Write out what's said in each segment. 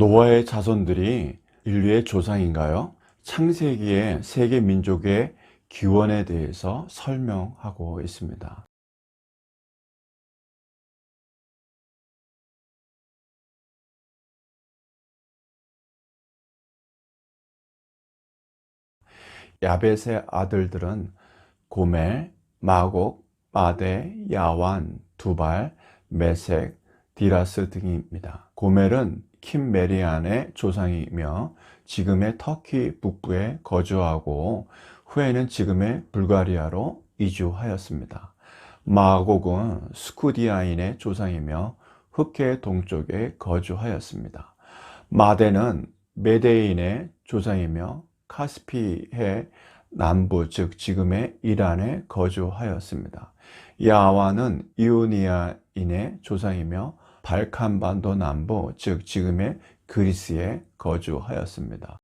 노아의 자손들이 인류의 조상인가요? 창세기의 세계 민족의 기원에 대해서 설명하고 있습니다. 야벳의 아들들은 고멜, 마곡, 마대, 야완, 두발, 메색, 디라스 등입니다. 고멜은 킴메리안의 조상이며 지금의 터키 북부에 거주하고 후에는 지금의 불가리아로 이주하였습니다. 마곡은 스쿠디아인의 조상이며 흑해 동쪽에 거주하였습니다. 마대는 메데인의 조상이며 카스피해 남부 즉 지금의 이란에 거주하였습니다. 야완은 이오니아인의 조상이며 발칸반도 남부 즉 지금의 그리스에 거주하였습니다.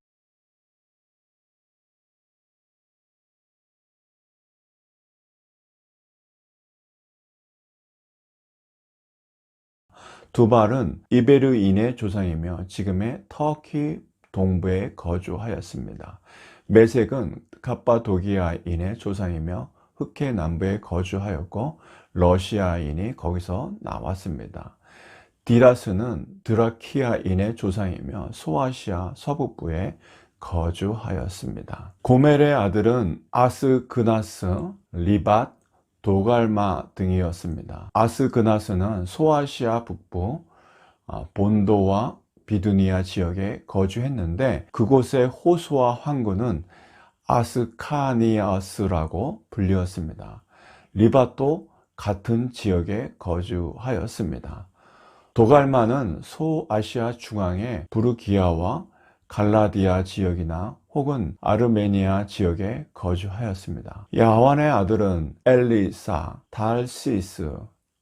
두발은 이베르인의 조상이며 지금의 터키 동부에 거주하였습니다. 메색은 갑바도기아인의 조상이며 흑해 남부에 거주하였고 러시아인이 거기서 나왔습니다. 디라스는 드라키아인의 조상이며 소아시아 서북부에 거주하였습니다. 고멜의 아들은 아스그나스, 리밧, 도갈마 등이었습니다. 아스그나스는 소아시아 북부 본도와 비두니아 지역에 거주했는데 그곳의 호수와 항구는 아스카니아스라고 불리었습니다. 리밧도 같은 지역에 거주하였습니다. 도갈마는 소아시아 중앙의 부르기아와 갈라디아 지역이나 혹은 아르메니아 지역에 거주하였습니다. 야완의 아들은 엘리사, 달시스,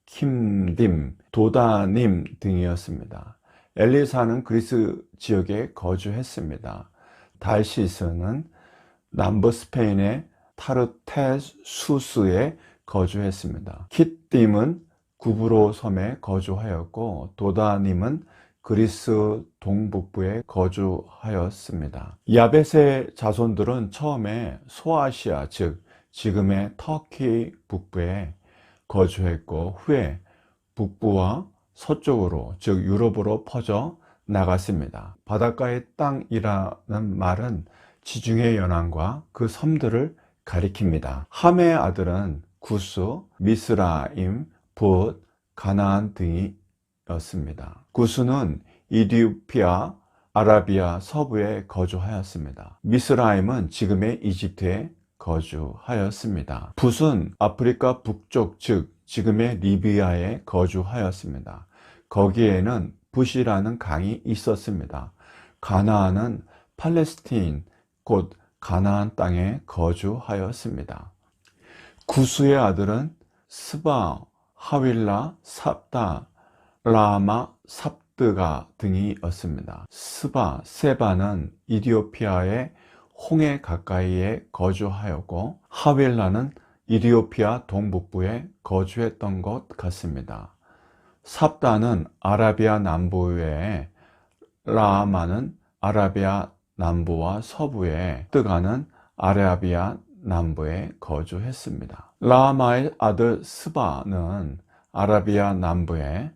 킴딤, 도다님 등이었습니다. 엘리사는 그리스 지역에 거주했습니다. 달시스는 남부 스페인의 타르테수스에 거주했습니다. kit딤은 구브로 섬에 거주하였고 도다님은 그리스 동북부에 거주하였습니다. 야벳의 자손들은 처음에 소아시아 즉 지금의 터키 북부에 거주했고 후에 북부와 서쪽으로 즉 유럽으로 퍼져 나갔습니다. 바닷가의 땅이라는 말은 지중해 연안과 그 섬들을 가리킵니다. 함의 아들은 구스, 미스라임, 붓, 가나안 등이었습니다. 구스는 이디오피아, 아라비아 서부에 거주하였습니다. 미스라임은 지금의 이집트에 거주하였습니다. 붓은 아프리카 북쪽 즉 지금의 리비아에 거주하였습니다. 거기에는 붓이라는 강이 있었습니다. 가나안은 팔레스틴 곧 가나안 땅에 거주하였습니다. 구스의 아들은 스바, 하윌라, 삽다, 라마, 삽드가 등이었습니다. 스바, 세바는 이디오피아의 홍해 가까이에 거주하였고 하윌라는 이디오피아 동북부에 거주했던 것 같습니다. 삽다는 아라비아 남부에, 라마는 아라비아 남부와 서부에, 뜨가는 아라비아 남부에 거주했습니다. 라마의 아들 스바는 아라비아 남부에,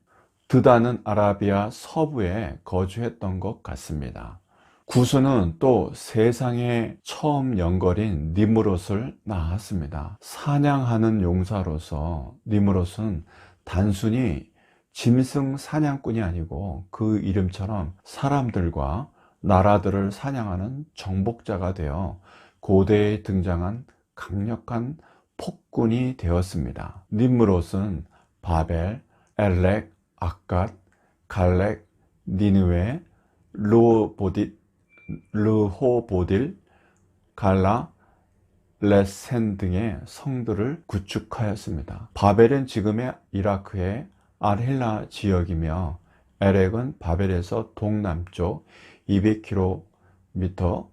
드다는 아라비아 서부에 거주했던 것 같습니다. 구스는 또 세상에 처음 연걸인 니므롯을 낳았습니다. 사냥하는 용사로서 니므롯은 단순히 짐승 사냥꾼이 아니고 그 이름처럼 사람들과 나라들을 사냥하는 정복자가 되어 고대에 등장한 강력한 폭군이 되었습니다. 니므롯은 바벨, 엘렉, 아갓, 갈렉, 니느웨, 르호보딜, 갈라, 레센 등의 성들을 구축하였습니다. 바벨은 지금의 이라크의 알힐라 지역이며 에렉은 바벨에서 동남쪽 200km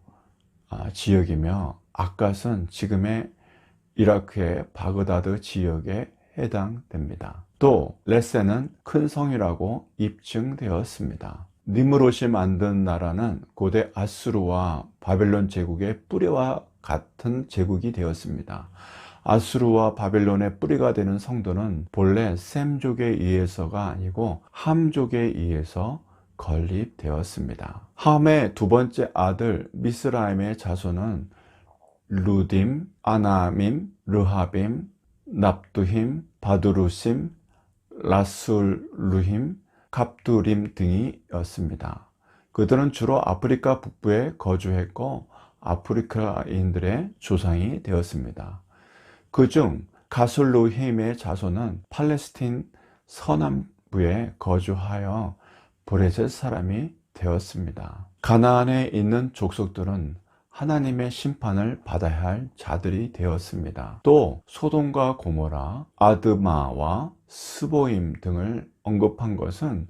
지역이며 아갓은 지금의 이라크의 바그다드 지역에 해당됩니다. 또 레센은 큰 성이라고 입증되었습니다. 니므롯이 만든 나라는 고대 아수르와 바벨론 제국의 뿌리와 같은 제국이 되었습니다. 아수르와 바벨론의 뿌리가 되는 성도는 본래 셈족에 의해서가 아니고 함족에 의해서 건립되었습니다. 함의 두 번째 아들 미스라임의 자손은 루딤, 아나밈, 르하빔, 납두힘, 바두루심, 라술루힘, 갑두림 등이었습니다. 그들은 주로 아프리카 북부에 거주했고 아프리카인들의 조상이 되었습니다. 그중 가술루힘의 자손은 팔레스틴 서남부에 거주하여 브레셋 사람이 되었습니다. 가나안에 있는 족속들은 하나님의 심판을 받아야 할 자들이 되었습니다. 또 소돔과 고모라, 아드마와 스보임 등을 언급한 것은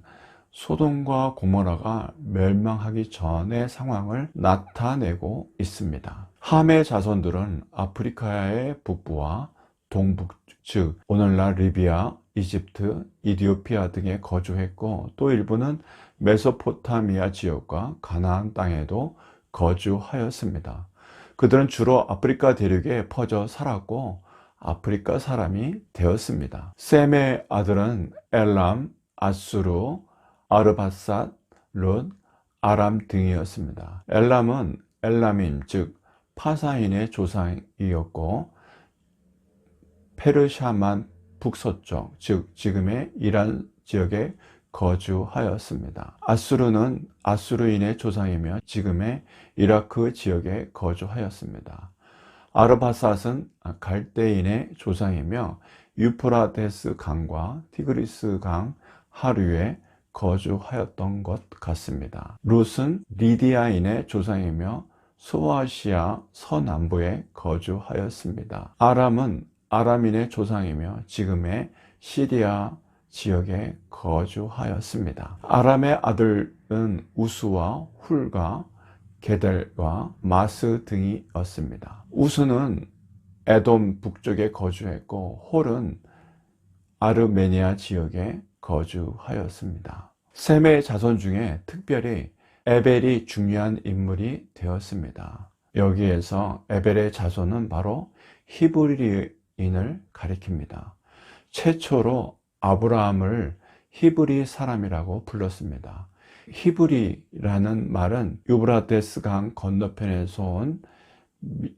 소돔과 고모라가 멸망하기 전의 상황을 나타내고 있습니다. 함의 자손들은 아프리카의 북부와 동북, 즉 오늘날 리비아, 이집트, 이디오피아 등에 거주했고 또 일부는 메소포타미아 지역과 가나안 땅에도 거주하였습니다. 그들은 주로 아프리카 대륙에 퍼져 살았고 아프리카 사람이 되었습니다. 셈의 아들은 엘람, 아수르, 아르바삿, 룻, 아람 등이었습니다. 엘람은 엘라민, 즉 파사인의 조상이었고 페르시아만 북서쪽, 즉 지금의 이란 지역에 거주하였습니다. 아수르는 아수르인의 조상이며 지금의 이라크 지역에 거주하였습니다. 아르바삿은 갈대인의 조상이며 유프라데스 강과 티그리스 강 하류에 거주하였던 것 같습니다. 룻은 리디아인의 조상이며 소아시아 서남부에 거주하였습니다. 아람은 아람인의 조상이며 지금의 시리아 지역에 거주하였습니다. 아람의 아들은 우스와 훌과 게델과 마스 등이었습니다. 우스는 에돔 북쪽에 거주했고 홀은 아르메니아 지역에 거주하였습니다. 셈의 자손 중에 특별히 에벨이 중요한 인물이 되었습니다. 여기에서 에벨의 자손은 바로 히브리인을 가리킵니다. 최초로 아브라함을 히브리 사람이라고 불렀습니다. 히브리라는 말은 유브라데스 강 건너편에서 온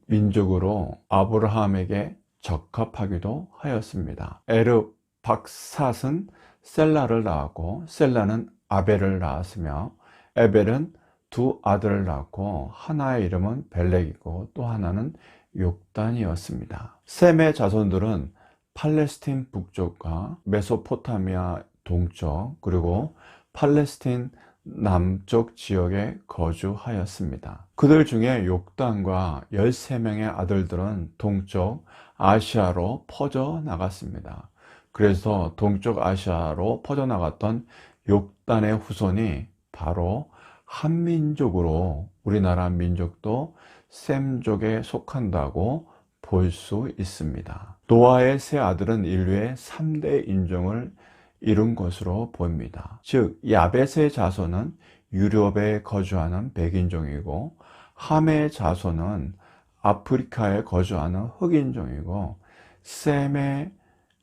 민족으로 아브라함에게 적합하기도 하였습니다. 에르박삿은 셀라를 낳았고 셀라는 아벨을 낳았으며 에벨은 두 아들을 낳고 하나의 이름은 벨렉이고 또 하나는 욕단이었습니다. 셈의 자손들은 팔레스틴 북쪽과 메소포타미아 동쪽 그리고 팔레스틴 남쪽 지역에 거주하였습니다. 그들 중에 욕단과 13명의 아들들은 동쪽 아시아로 퍼져 나갔습니다. 그래서 동쪽 아시아로 퍼져 나갔던 욕단의 후손이 바로 한민족으로 우리나라 민족도 셈족에 속한다고 볼 수 있습니다. 노아의 세 아들은 인류의 3대 인종을 이룬 것으로 보입니다. 즉 야벳의 자손은 유럽에 거주하는 백인종이고 함의 자손은 아프리카에 거주하는 흑인종이고 셈의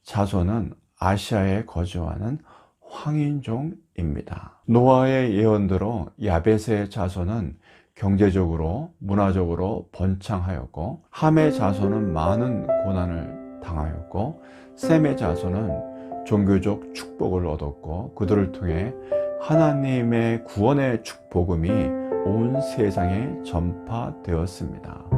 자손은 아시아에 거주하는 황인종입니다. 노아의 예언대로 야벳의 자손은 경제적으로 문화적으로 번창하였고 함의 자손은 많은 고난을 당하였고 셈의 자손은 종교적 축복을 얻었고 그들을 통해 하나님의 구원의 복음이 온 세상에 전파되었습니다.